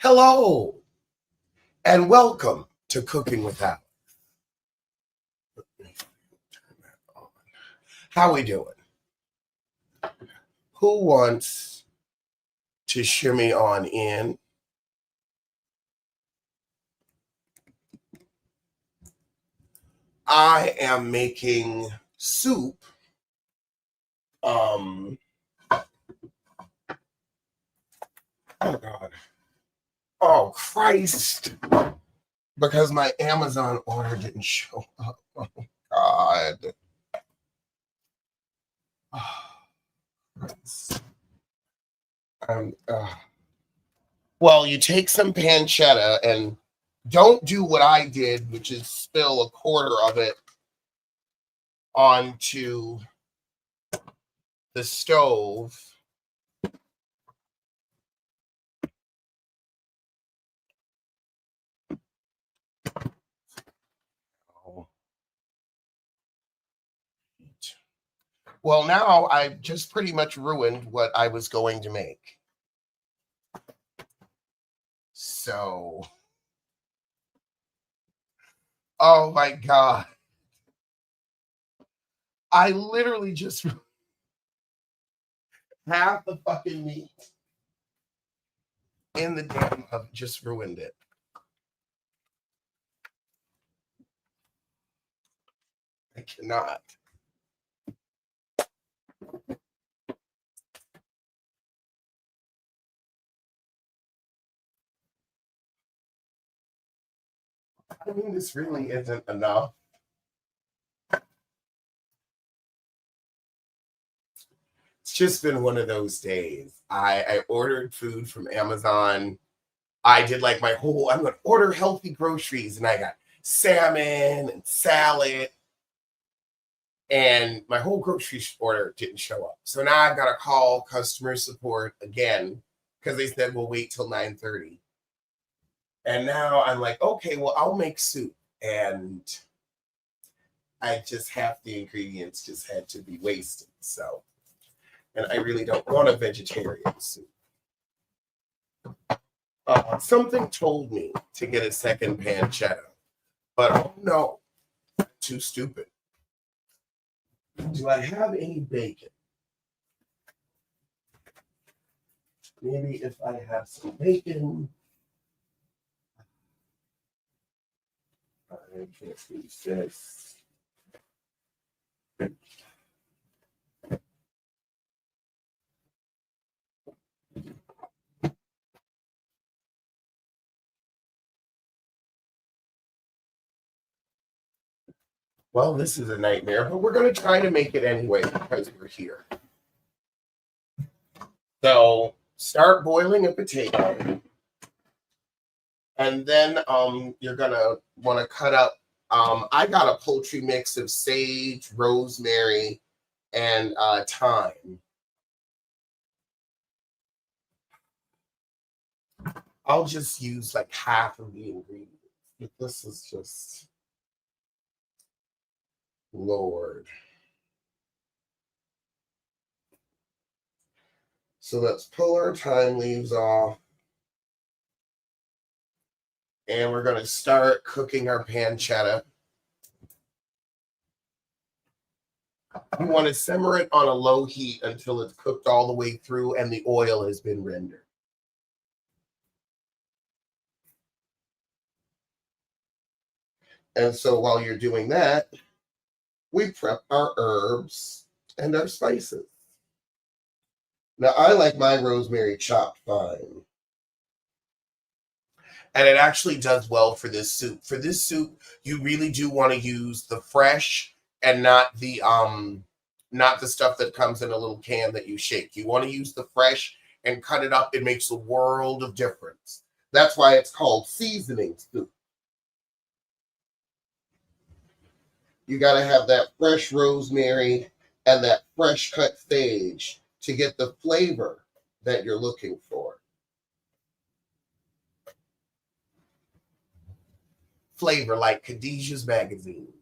Hello, and welcome to Cooking with Alex. How we doing? Who wants to shimmy on in? I am making soup. Oh God. Oh Christ. Because my Amazon order didn't show up. Oh God. Well, you take some pancetta and don't do what I did, which is spill a quarter of it onto the stove. Well, now I've just pretty much ruined what I was going to make. So, oh my God. I literally just half the fucking meat in the damn oven, just ruined it. I cannot. I mean, this really isn't enough. It's just been one of those days. I ordered food from Amazon. I did like I'm going to order healthy groceries, and I got salmon and salad. And my whole grocery order didn't show up. So now I've got to call customer support again because they said we'll wait till 9:30. And now I'm like, okay, well, I'll make soup. And I just half the ingredients just had to be wasted. So, and I really don't want a vegetarian soup. Something told me to get a second pancetta, but oh no, too stupid. Do I have any bacon? Maybe if I have some bacon. I can't use this. Well, this is a nightmare, but we're going to try to make it anyway because we're here. So start boiling a potato. And then you're going to want to cut up. I got a poultry mix of sage, rosemary, and thyme. I'll just use like half of the ingredients. But this is just, Lord. So let's pull our thyme leaves off. And we're going to start cooking our pancetta. You want to simmer it on a low heat until it's cooked all the way through and the oil has been rendered. And so while you're doing that, we prep our herbs and our spices. Now, I like my rosemary chopped fine. And it actually does well for this soup. For this soup, you really do want to use the fresh and not the stuff that comes in a little can that you shake. You want to use the fresh and cut it up. It makes a world of difference. That's why it's called seasoning soup. You got to have that fresh rosemary and that fresh cut sage to get the flavor that you're looking for. Flavor like Khadijah's magazine.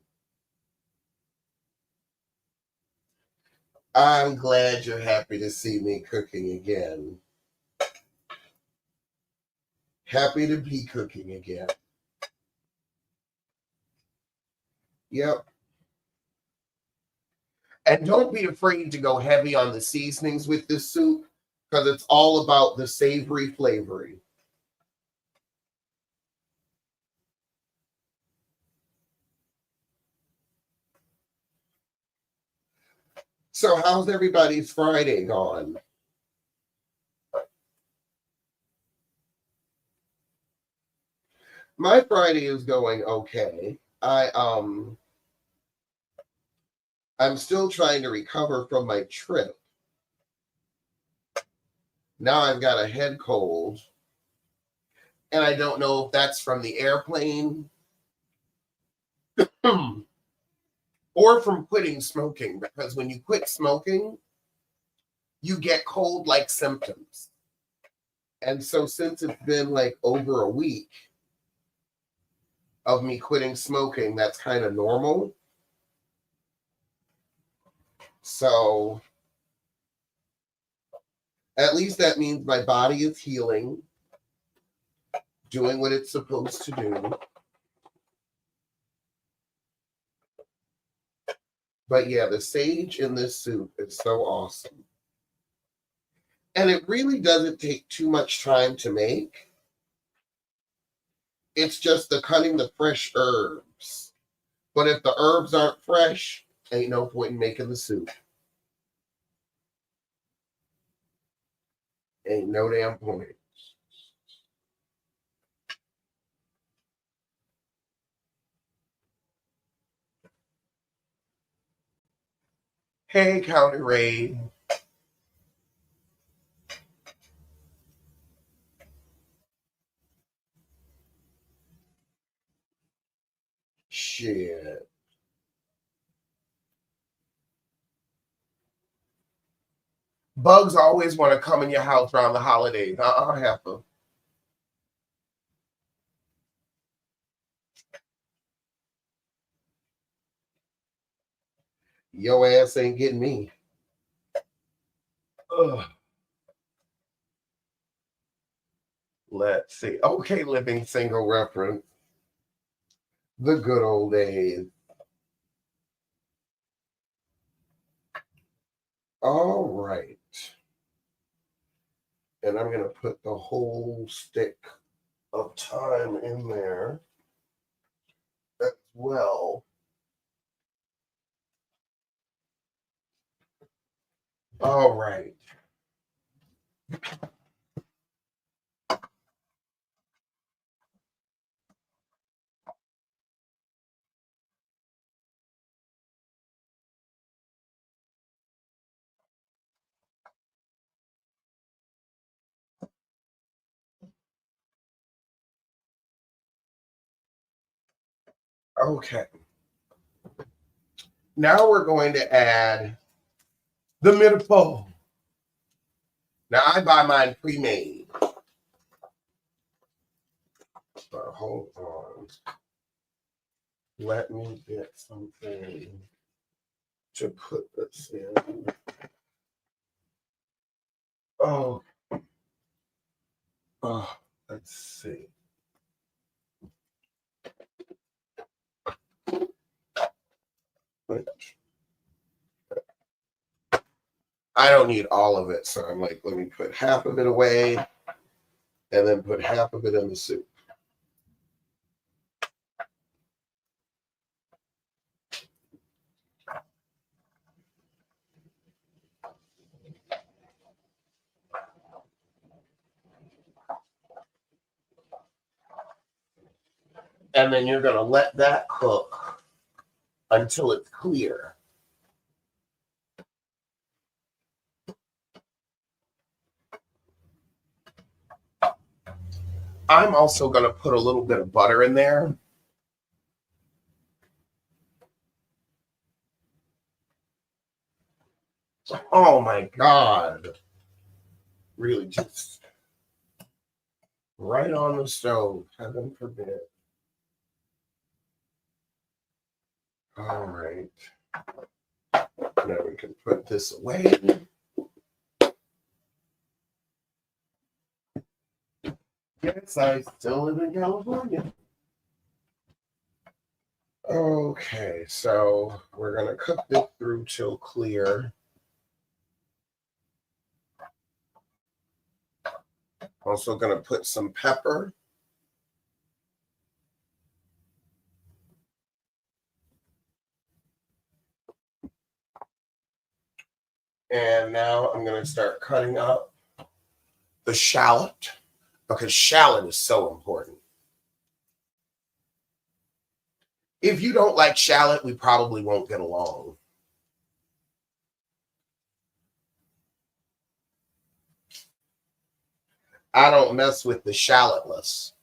I'm glad you're happy to see me cooking again. Happy to be cooking again. Yep. And don't be afraid to go heavy on the seasonings with this soup because it's all about the savory flavoring. So how's everybody's Friday gone? My Friday is going okay. I'm still trying to recover from my trip. Now I've got a head cold, and I don't know if that's from the airplane or from quitting smoking, because when you quit smoking, you get cold-like symptoms. And so since it's been like over a week of me quitting smoking, that's kind of normal. So at least that means my body is healing, doing what it's supposed to do. But yeah, the sage in this soup is so awesome. And it really doesn't take too much time to make. It's just the cutting the fresh herbs. But if the herbs aren't fresh, ain't no point in making the soup. Ain't no damn point. Hey, County Ray. Shit. Bugs always want to come in your house around the holidays. Heifer. Your ass ain't getting me. Ugh. Let's see. Okay, living single reference. The good old days. All right. And I'm going to put the whole stick of thyme in there as well. All right. Okay. Now we're going to add the mirepoix. Now I buy mine pre-made. But hold on. Let me get something to put this in. Oh, let's see. I don't need all of it, so I'm like, let me put half of it away and then put half of it in the soup. And then you're going to let that cook until it's clear. I'm also going to put a little bit of butter in there. Oh my God. Really just right on the stove. Heaven forbid. All right. Now we can put this away. Yes, I still live in California. Okay, so we're gonna cook this through till clear. Also gonna put some pepper. And now I'm gonna start cutting up the shallot because shallot is so important. If you don't like shallot, we probably won't get along. I don't mess with the shallotless.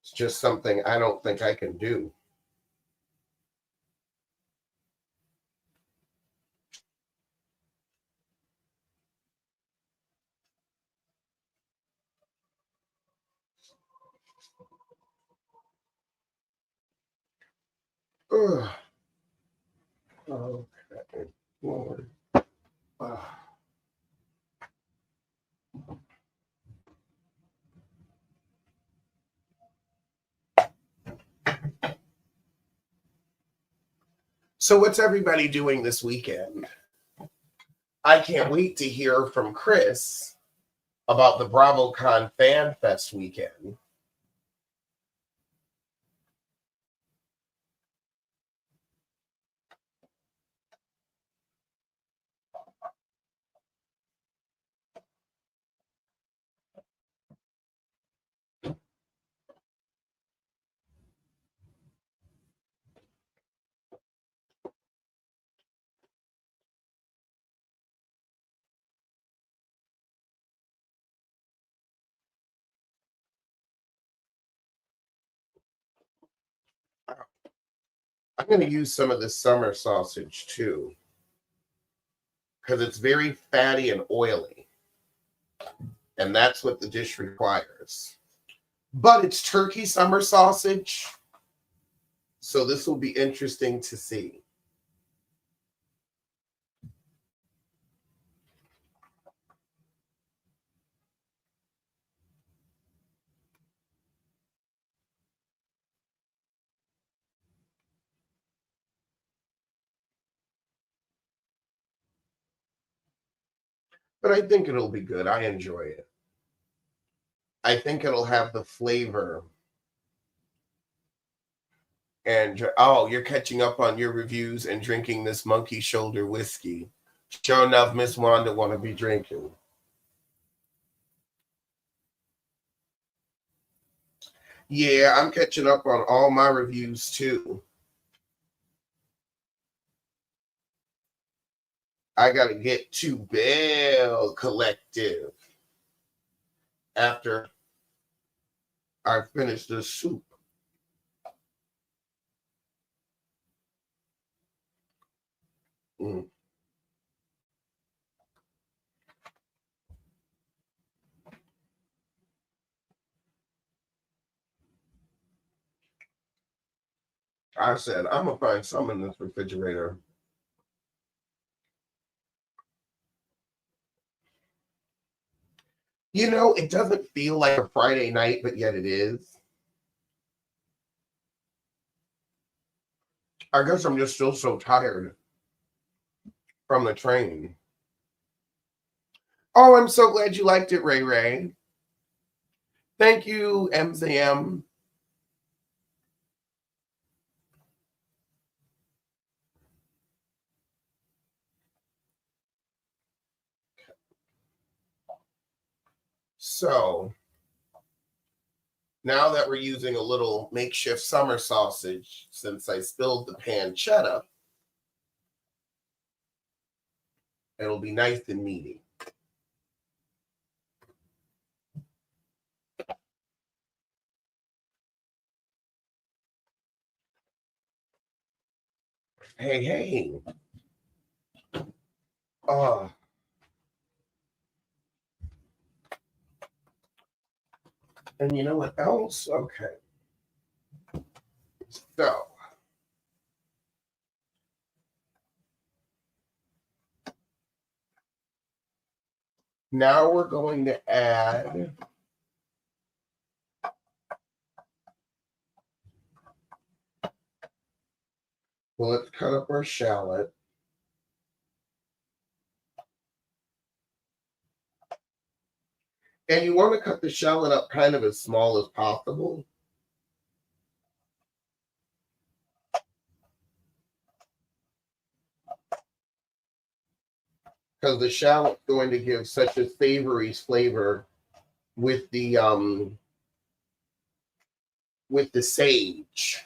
It's just something I don't think I can do. Ugh. Okay. Lord. Ugh. So, what's everybody doing this weekend? I can't wait to hear from Chris about the BravoCon Fan Fest weekend. I'm going to use some of this summer sausage too because it's very fatty and oily, and that's what the dish requires. But it's turkey summer sausage, so this will be interesting to see. But I think it'll be good. I enjoy it. I think it'll have the flavor. And oh, you're catching up on your reviews and drinking this monkey shoulder whiskey. Sure enough, Miss Wanda want to be drinking. Yeah, I'm catching up on all my reviews too. I got to get to Bell Collective after I finish the soup. Mm. I said, I'm going to find some in this refrigerator. You know, it doesn't feel like a Friday night, but yet it is. I guess I'm just still so tired from the train. Oh, I'm so glad you liked it, Ray Ray. Thank you, MZM. So now that we're using a little makeshift summer sausage, since I spilled the pancetta, it'll be nice and meaty. Hey, hey. Uh, and you know what else? Okay. So Now we're going to add let's cut up our shallot. And you want to cut the shallot up kind of as small as possible. Because the shallot's going to give such a savory flavor with the sage.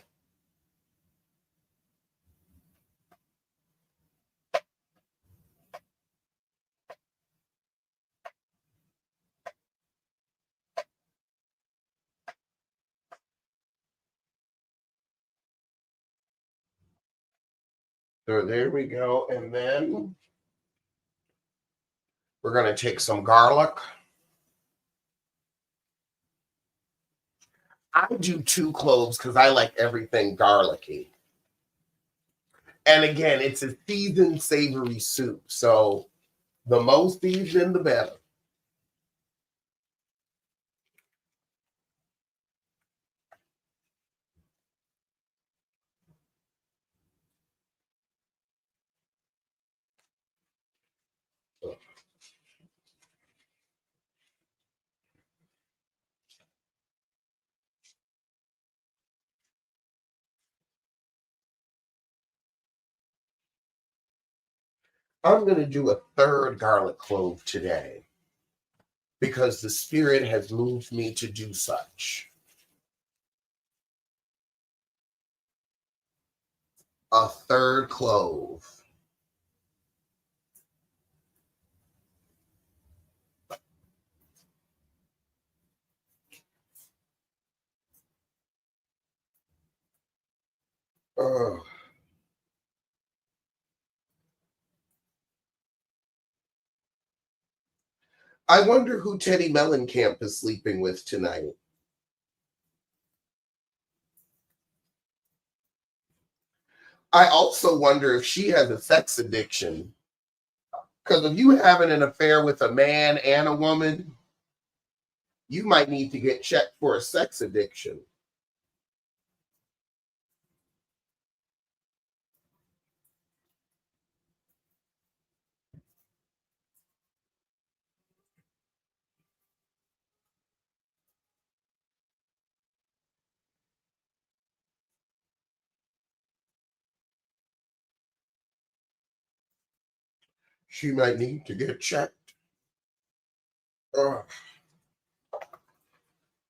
So there we go. And then we're going to take some garlic. I do 2 cloves because I like everything garlicky. And again, it's a seasoned savory soup. So the most seasoned, the better. I'm going to do a 3rd garlic clove today because the Spirit has moved me to do such. A 3rd clove. Oh. I wonder who Teddy Mellencamp is sleeping with tonight. I also wonder if she has a sex addiction. Because if you having an affair with a man and a woman, you might need to get checked for a sex addiction. She might need to get checked. Oh,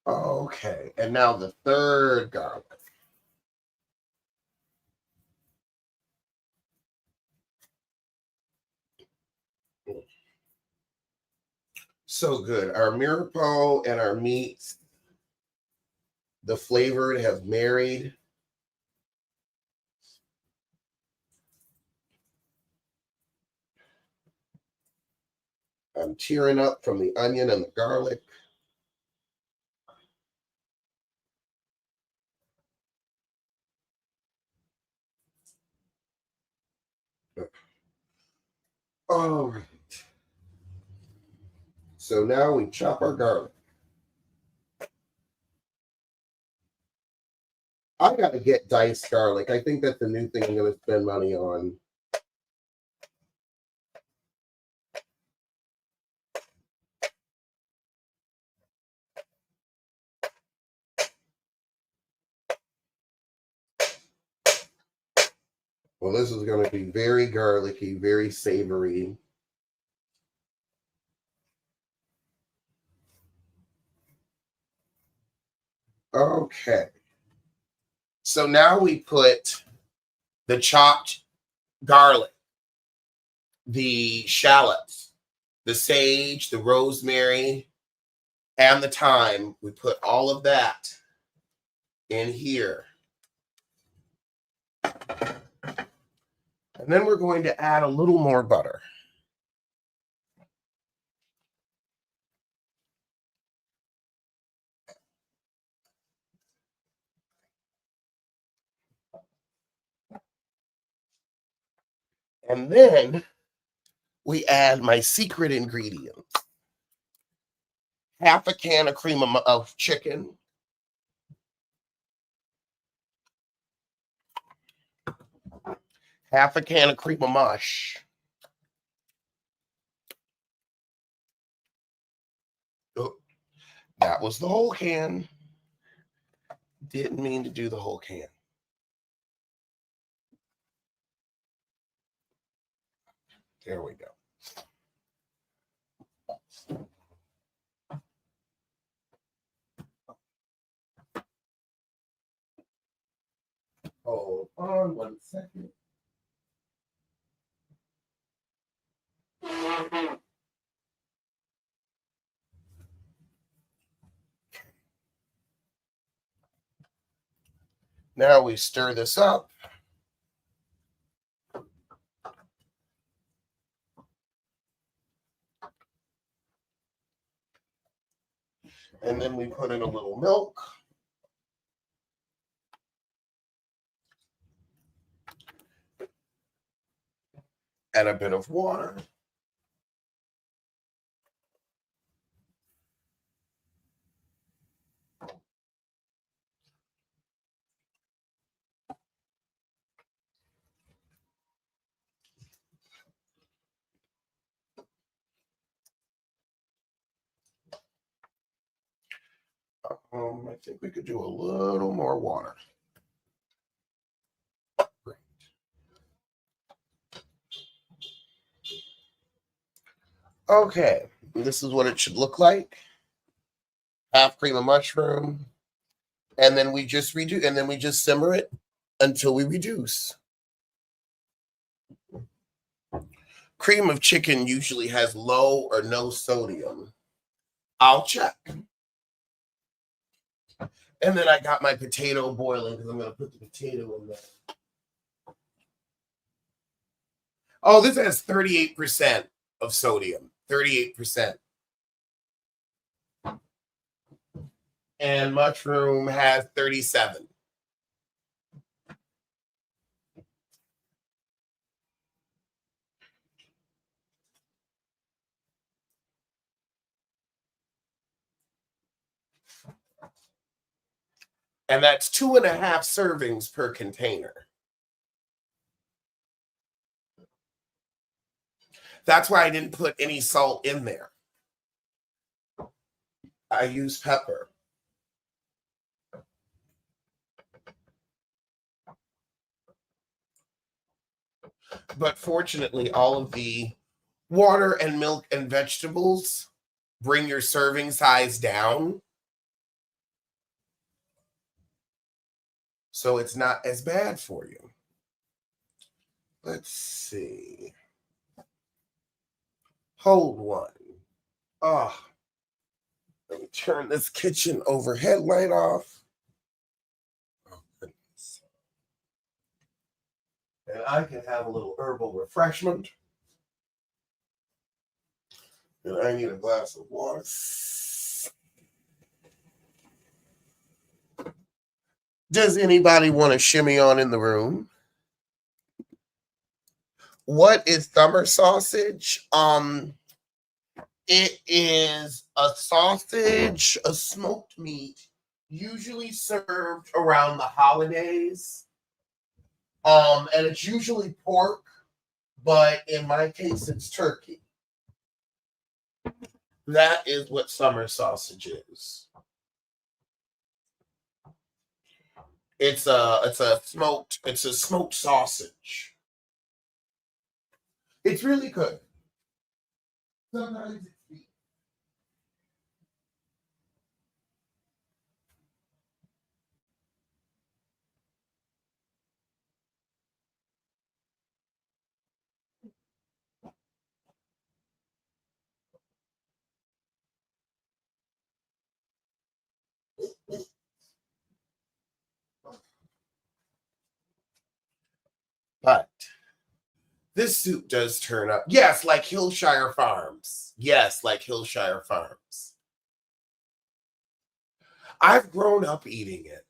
okay. And now the 3rd garlic. So good. Our mirepoix and our meats, the flavored have married. I'm tearing up from the onion and the garlic. All right. So now we chop our garlic. I got to get diced garlic. I think that's the new thing I'm going to spend money on. Well, this is going to be very garlicky, very savory. Okay. So now we put the chopped garlic, the shallots, the sage, the rosemary, and the thyme. We put all of that in here. And then we're going to add a little more butter. And then we add my secret ingredient. half a can of cream of chicken, half a can of cream of mush. Oh, that was the whole can. Didn't mean to do the whole can. There we go. Hold on 1 second. Now we stir this up. And then we put in a little milk. And a bit of water. I think we could do a little more water. Great. Okay, this is what it should look like. Half cream of mushroom, and then we just simmer it until we reduce. Cream of chicken usually has low or no sodium. I'll check. And then I got my potato boiling because I'm going to put the potato in there. Oh, this has 38% of sodium. 38%. And mushroom has 37. And that's 2.5 servings per container. That's why I didn't put any salt in there. I use pepper. But fortunately, all of the water and milk and vegetables bring your serving size down. So it's not as bad for you. Let's see. Hold one. Oh, let me turn this kitchen overhead light off. Oh, goodness. And I can have a little herbal refreshment. And I need a glass of water. Does anybody want to shimmy on in the room? What is summer sausage? It is a sausage, a smoked meat, usually served around the holidays. And it's usually pork, but in my case, it's turkey. That is what summer sausage is. It's a smoked sausage. It's really good. Sometimes it's beef. But this soup does turn up. Yes, like Hillshire Farms. Yes, like Hillshire Farms. I've grown up eating it.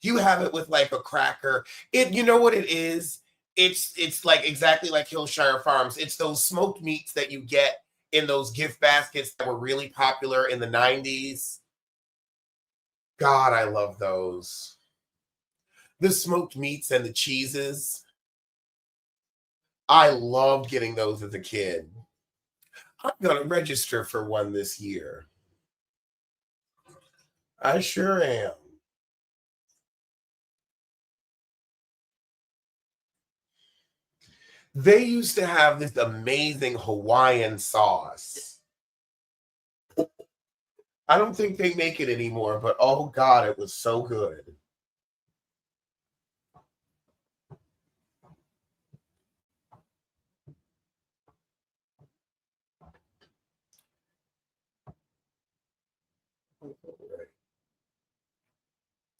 You have it with like a cracker. You know what it is? It's like exactly like Hillshire Farms. It's those smoked meats that you get in those gift baskets that were really popular in the 90s. God, I love those. The smoked meats and the cheeses. I loved getting those as a kid. I'm going to register for one this year. I sure am. They used to have this amazing Hawaiian sauce. I don't think they make it anymore, but oh God, it was so good.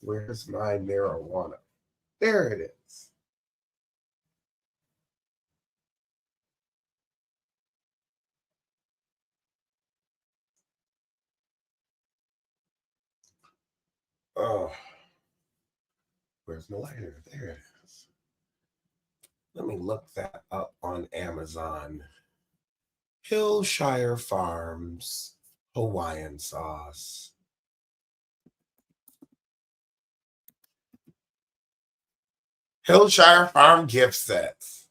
Where's my marijuana? There it is. Oh, where's my lighter? There it is. Let me look that up on Amazon. Hillshire Farms Hawaiian sauce. Hillshire Farm gift sets.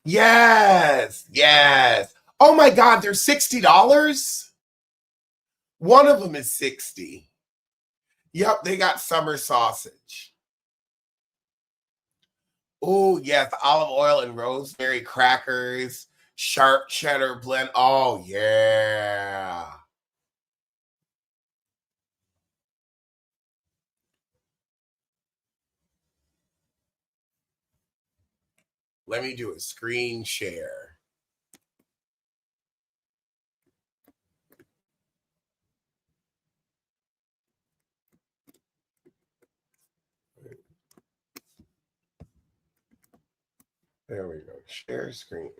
Yes, yes. Oh my God, they're $60. One of them is 60. Yep, they got summer sausage. Oh, yes, olive oil and rosemary crackers, sharp cheddar blend. Oh, yeah. Let me do a screen share. There we go. Share screen.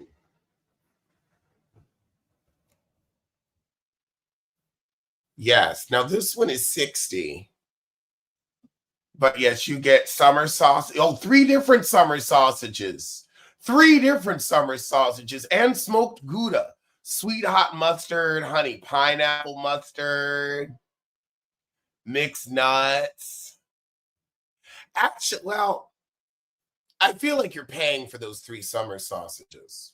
Yes. Now this one is 60. But yes, you get summer sauce. Oh, three different summer sausages. Three different summer sausages and smoked Gouda. Sweet hot mustard, honey pineapple mustard, mixed nuts. Actually, well, I feel like you're paying for those three summer sausages.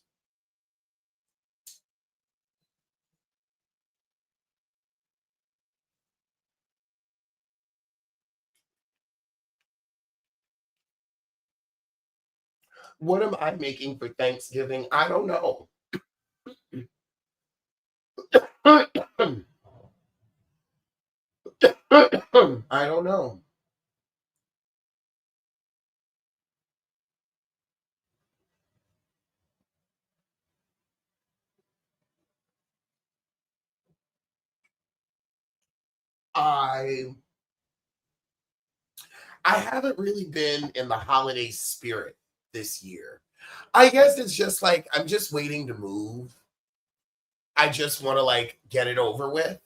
What am I making for Thanksgiving? I don't know. I don't know. I I haven't really been in the holiday spirit this year. I guess it's just like I'm just waiting to move. I just want to like get it over with.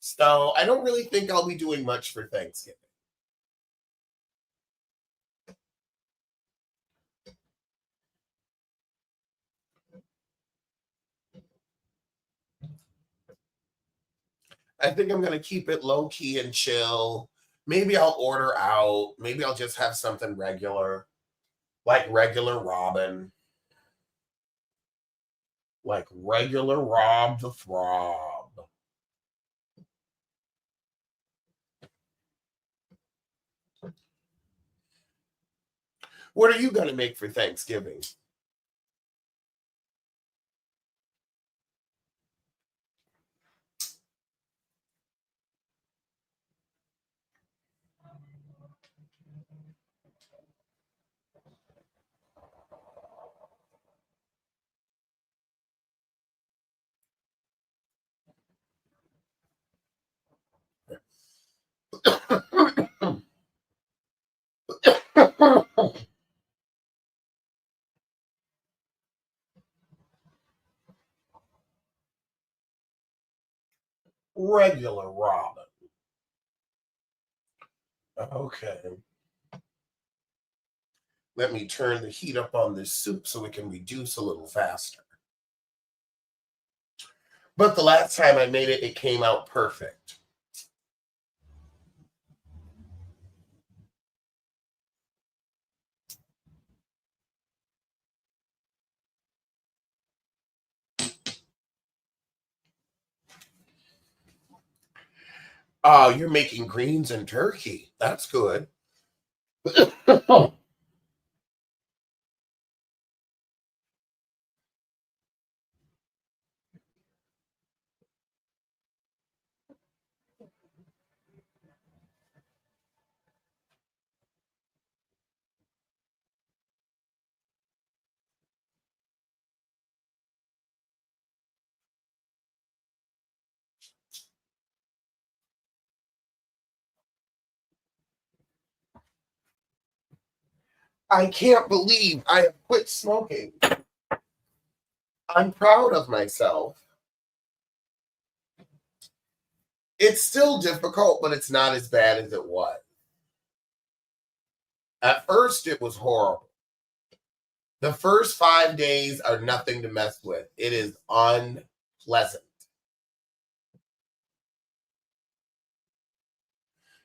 So I don't really think I'll be doing much for Thanksgiving. I think I'm gonna keep it low key and chill. Maybe I'll order out. Maybe I'll just have something regular, like regular Robin, like regular Rob the Throb. What are you gonna make for Thanksgiving? Regular Robin. Okay. Let me turn the heat up on this soup so it can reduce a little faster. But the last time I made it, it came out perfect. Oh, you're making greens and turkey. That's good. I can't believe I have quit smoking. I'm proud of myself. It's still difficult, but it's not as bad as it was. At first, it was horrible. The first 5 days are nothing to mess with. It is unpleasant.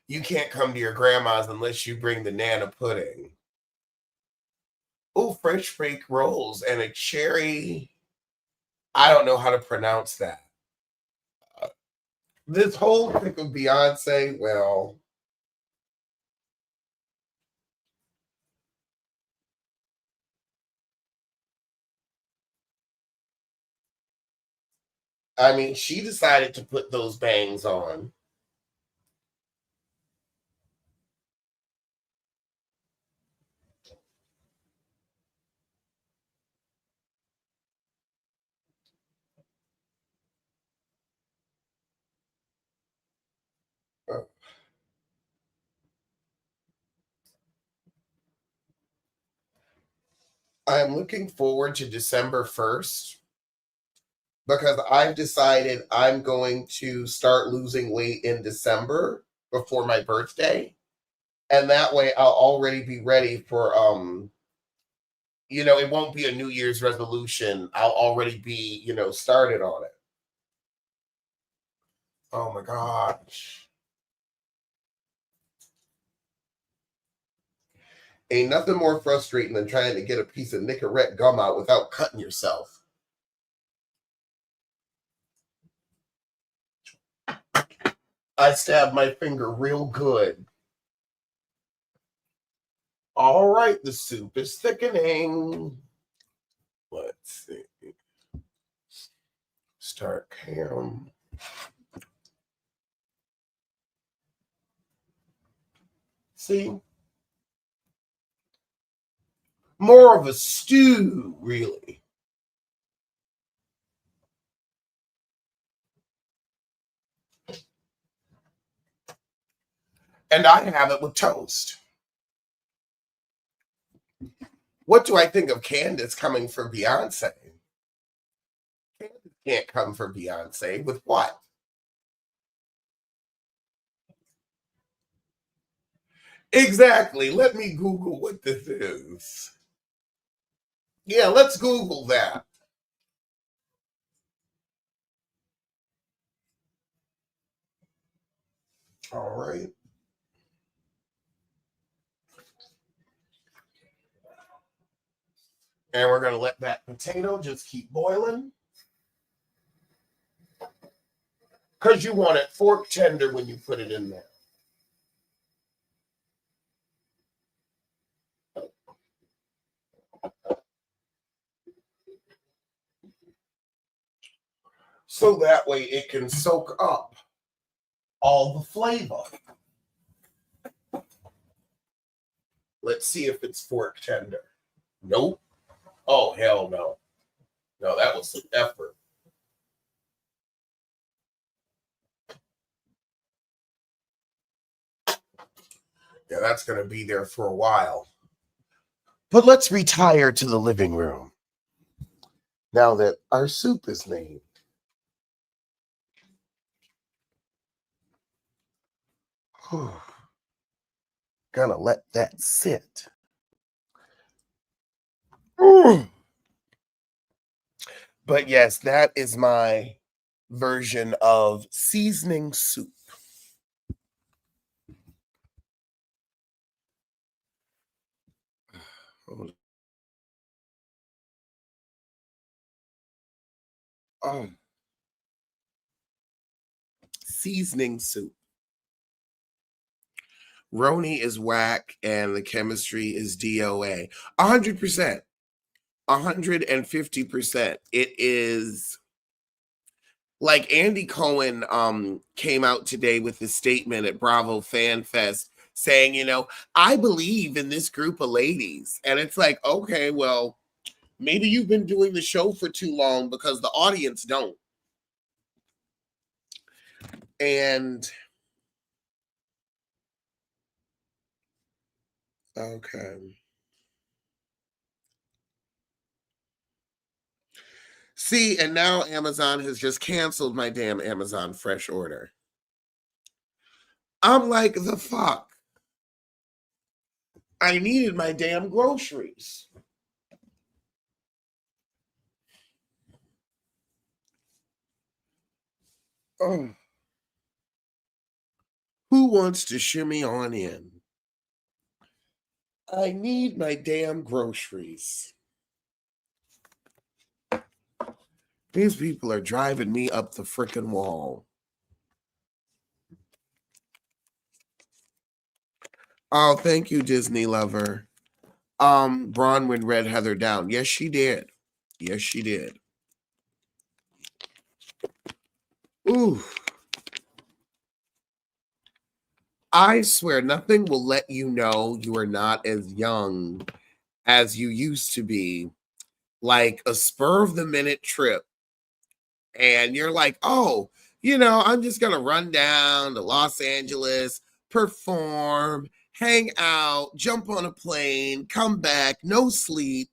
You can't come to your grandma's unless you bring the Nana pudding. Oh, French baked rolls and a cherry. I don't know how to pronounce that. This whole thing of Beyonce, well, I mean, she decided to put those bangs on. I'm looking forward to December 1st because I've decided I'm going to start losing weight in December before my birthday. And that way I'll already be ready for it won't be a New Year's resolution. I'll already be, started on it. Oh my gosh. Ain't nothing more frustrating than trying to get a piece of Nicorette gum out without cutting yourself. I stabbed my finger real good. All right, the soup is thickening. Let's see. Start ham. See? More of a stew, really. And I have it with toast. What do I think of Candace coming for Beyonce? Candace can't come for Beyonce with what? Exactly. Let me Google what this is. Yeah, let's Google that. All right. And we're going to let that potato just keep boiling. Because you want it fork tender when you put it in there. So that way it can soak up all the flavor. Let's see if it's fork tender. Nope. Oh, hell no. No, that was some effort. Yeah, that's going to be there for a while. But let's retire to the living room now that our soup is made. Gonna let that sit. But yes, that is my version of seasoning soup. Oh, seasoning soup. Roni is whack and the chemistry is DOA. 100%. 150%. It is like Andy Cohen came out today with a statement at Bravo Fan Fest saying, I believe in this group of ladies. And it's like, okay, well, maybe you've been doing the show for too long because the audience don't. And okay. See, and now Amazon has just canceled my damn Amazon Fresh order. I'm like, the fuck? I needed my damn groceries. Oh. Who wants to shimmy on in? I need my damn groceries. These people are driving me up the frickin' wall. Oh, thank you, Disney lover. Bronwyn read Heather down. Yes, she did. Yes, she did. Ooh. I swear nothing will let you know you are not as young as you used to be. Like a spur of the minute trip. And you're like, oh, I'm just going to run down to Los Angeles, perform, hang out, jump on a plane, come back, no sleep.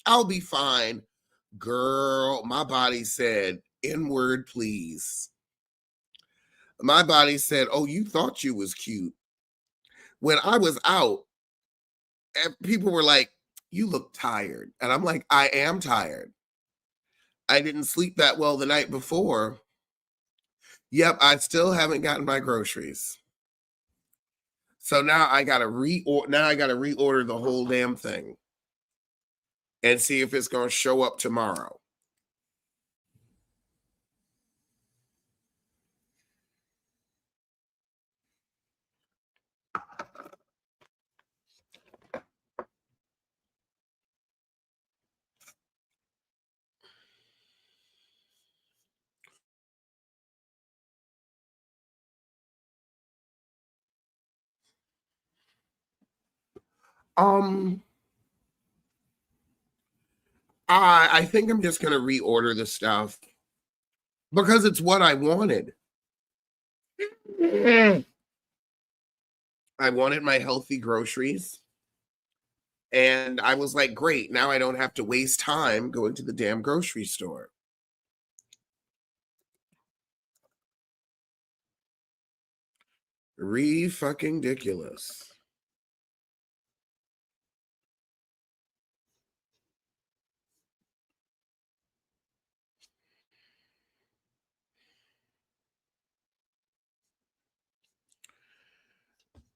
I'll be fine. Girl, my body said, inward, please. My body said, oh, you thought you was cute. When I was out, people were like, you look tired. And I'm like, I am tired. I didn't sleep that well the night before. Yep, I still haven't gotten my groceries. So now I gotta reorder the whole damn thing and see if it's gonna show up tomorrow. Um, I think I'm just gonna reorder the stuff because it's what I wanted. I wanted my healthy groceries. And I was like, great, now I don't have to waste time going to the damn grocery store. Fucking ridiculous.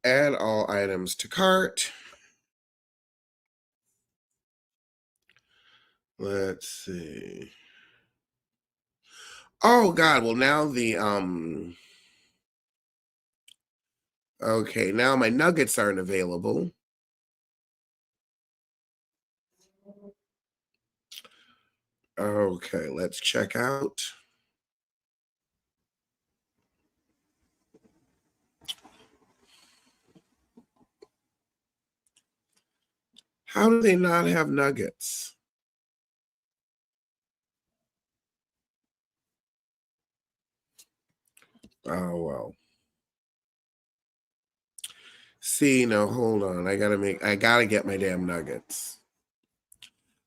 Add all items to cart. Let's see. Oh God, well now okay, now my nuggets aren't available. Okay, let's check out. How do they not have nuggets? Oh well. See, no, hold on. I gotta get my damn nuggets.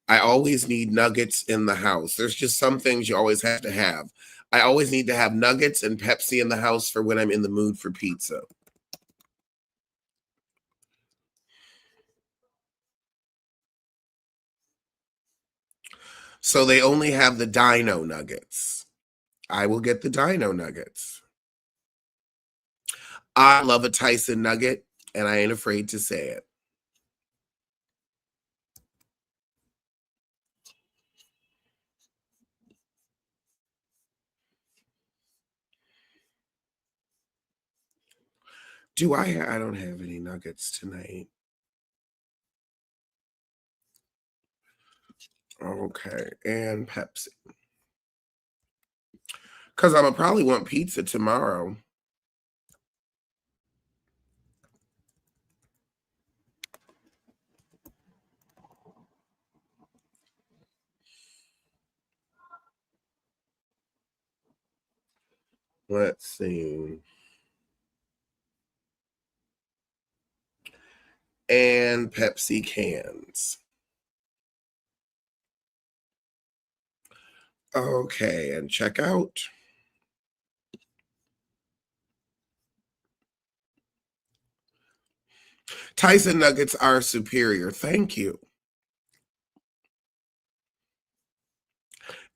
I always need nuggets in the house. There's just some things you always have to have. I always need to have nuggets and Pepsi in the house for when I'm in the mood for pizza. So they only have the dino nuggets. I will get the dino nuggets. I love a Tyson nugget, and I ain't afraid to say it. I don't have any nuggets tonight. Okay, and Pepsi. Because I'm going to probably want pizza tomorrow. Let's see. And Pepsi cans. Okay, and checkout. Tyson nuggets are superior. Thank you.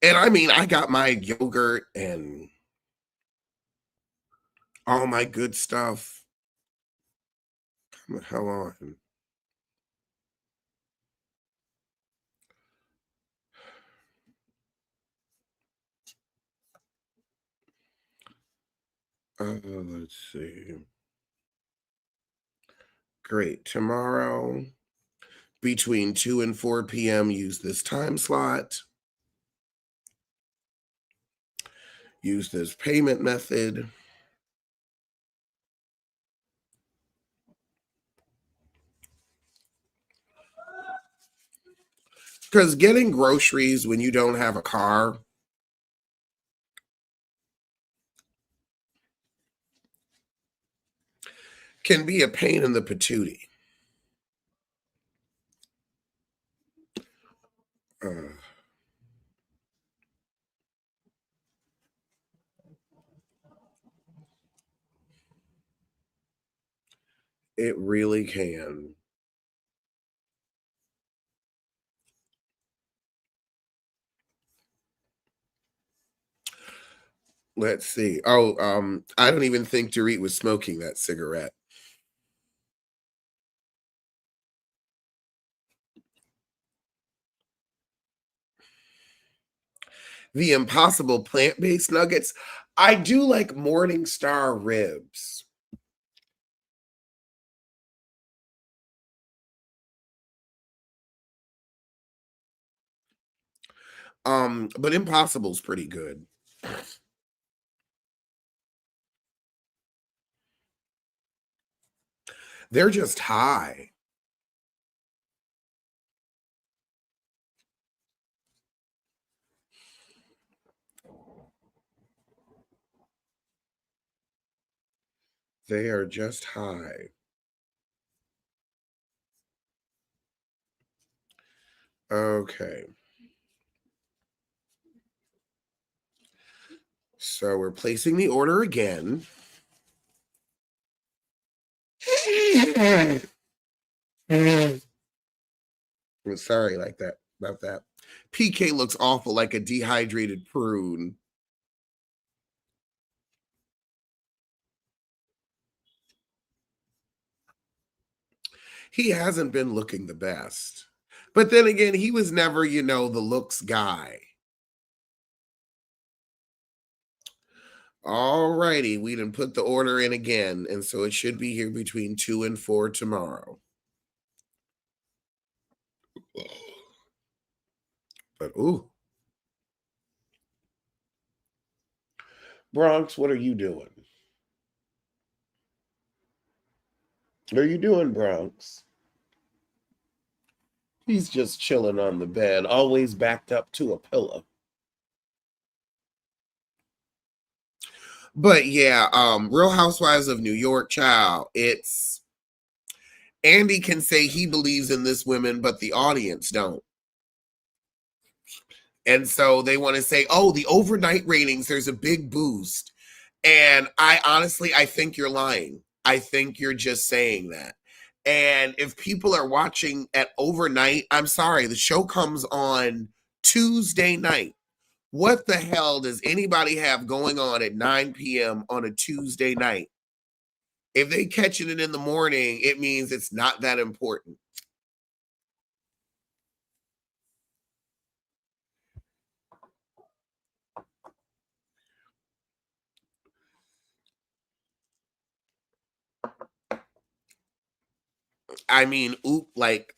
And I mean, I got my yogurt and all my good stuff. Come the hell on. Let's see. Great. Tomorrow, between 2 and 4 p.m., use this time slot. Use this payment method. Because getting groceries when you don't have a car can be a pain in the patootie. It really can. Let's see. Oh, I don't even think Dorit was smoking that cigarette. The Impossible plant-based nuggets. I do like Morningstar ribs. But Impossible's pretty good. They're just high. They are just high. Okay. So we're placing the order again. Sorry like that about that. PK looks awful like a dehydrated prune. He hasn't been looking the best. But then again, he was never, the looks guy. All righty, we done put the order in again, and so it should be here between 2 and 4 tomorrow. But ooh. Bronx, what are you doing? What are you doing, Bronx? He's just chilling on the bed, always backed up to a pillow. But yeah, Real Housewives of New York, child. It's Andy can say he believes in this women, but the audience don't. And so they want to say, oh, the overnight ratings, there's a big boost. And I think you're lying. I think you're just saying that. And if people are watching at overnight, I'm sorry, the show comes on Tuesday night. What the hell does anybody have going on at 9 p.m. on a Tuesday night? If they catching it in the morning, it means it's not that important. I mean, like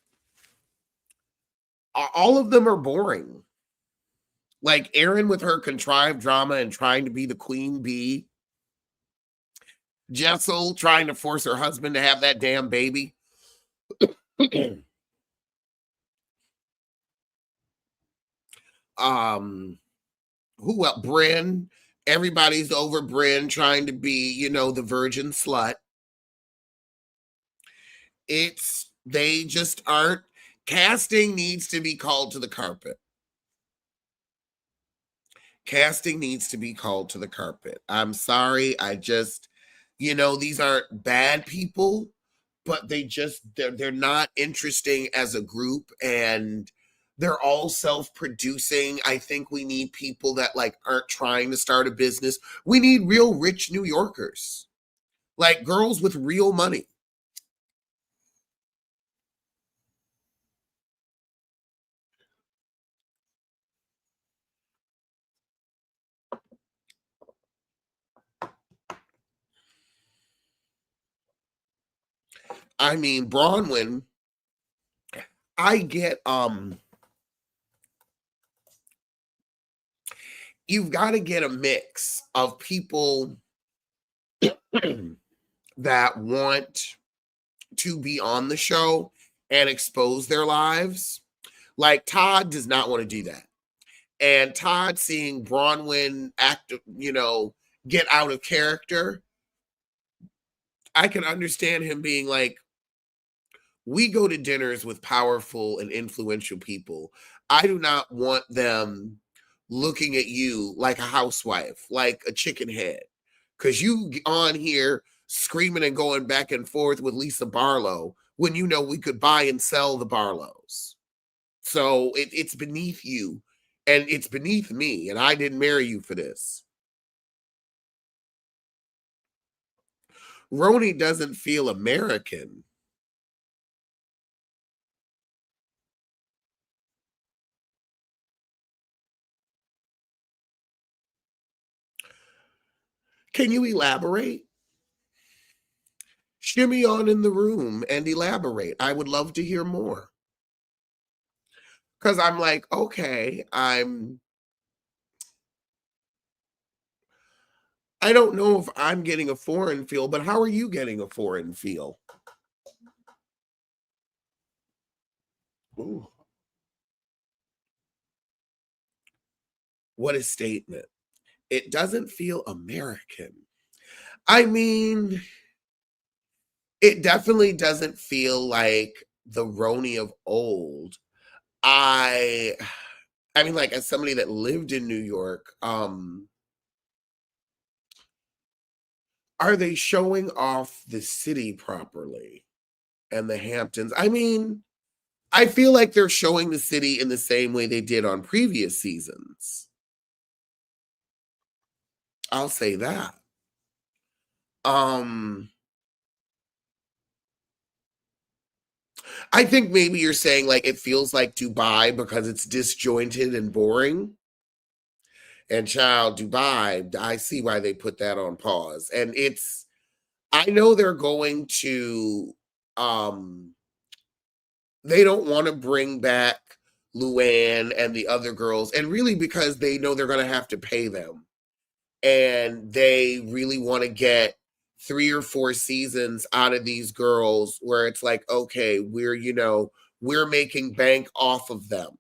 all of them are boring. Like Erin with her contrived drama and trying to be the queen bee. Jessel trying to force her husband to have that damn baby. um, who else? Bryn. Everybody's over Bryn trying to be, the virgin slut. They just aren't. Casting needs to be called to the carpet. Casting needs to be called to the carpet. I'm sorry. These aren't bad people, but they're not interesting as a group, and they're all self-producing. I think we need people that like aren't trying to start a business. We need real rich New Yorkers. Like girls with real money. I mean, Bronwyn, I get you've got to get a mix of people that want to be on the show and expose their lives. Like Todd does not want to do that. And Todd seeing Bronwyn act, get out of character, I can understand him being like, we go to dinners with powerful and influential people. I do not want them looking at you like a housewife, like a chicken head. Because you on here screaming and going back and forth with Lisa Barlow when you know we could buy and sell the Barlows. So it's beneath you and it's beneath me. And I didn't marry you for this. Roni doesn't feel American. Can you elaborate? Shimmy on in the room and elaborate. I would love to hear more. Because I'm like, okay, I don't know if I'm getting a foreign feel, but how are you getting a foreign feel? Ooh. What a statement. It doesn't feel American. I mean, it definitely doesn't feel like the Roni of old. I I mean, like as somebody that lived in New York, are they showing off the city properly and the Hamptons? I mean, I feel like they're showing the city in the same way they did on previous seasons. I'll say that. Um, I think maybe you're saying like it feels like Dubai because it's disjointed and boring. And child, Dubai, I see why they put that on pause. And I know they're going to they don't want to bring back Luann and the other girls, and really because they know they're going to have to pay them. And they really want to get 3 or 4 seasons out of these girls where it's like, okay, we're making bank off of them.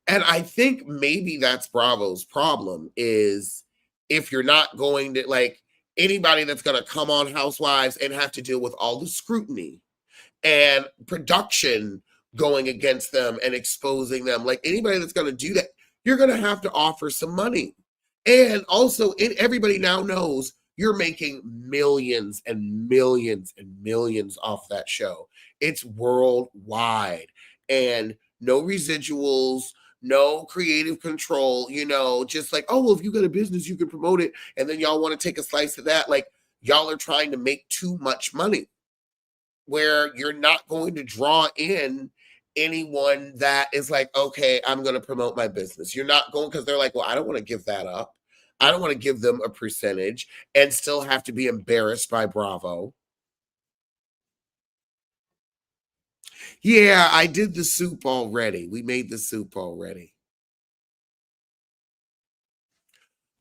And I think maybe that's Bravo's problem is if you're not going to like anybody that's going to come on Housewives and have to deal with all the scrutiny and production going against them and exposing them, like anybody that's going to do that, you're going to have to offer some money. And also, everybody now knows you're making millions and millions and millions off that show. It's worldwide and no residuals, no creative control, just like, oh, well, if you got a business, you can promote it. And then y'all want to take a slice of that. Like, y'all are trying to make too much money where you're not going to draw in anyone that is like, okay, I'm going to promote my business. You're not going because they're like, well, I don't want to give that up. I don't want to give them a percentage and still have to be embarrassed by Bravo. Yeah, I did the soup already. We made the soup already.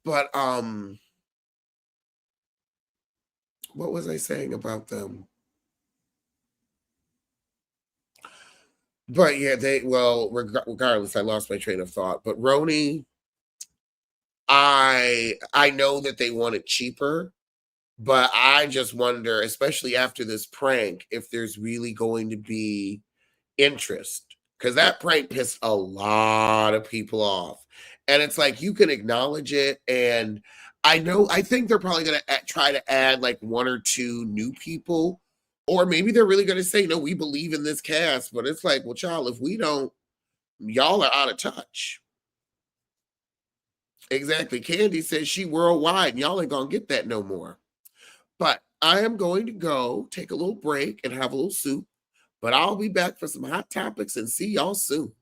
But what was I saying about them? But yeah, regardless, I lost my train of thought. But Roni, I know that they want it cheaper, but I just wonder, especially after this prank, if there's really going to be interest. Because that prank pissed a lot of people off. And it's like you can acknowledge it. And I think they're probably gonna try to add like one or two new people. Or maybe they're really gonna say, no, we believe in this cast. But it's like, well, child, if we don't, y'all are out of touch. Exactly. Candy says she worldwide, and y'all ain't gonna get that no more. But I am going to go take a little break and have a little soup. But I'll be back for some hot topics and see y'all soon.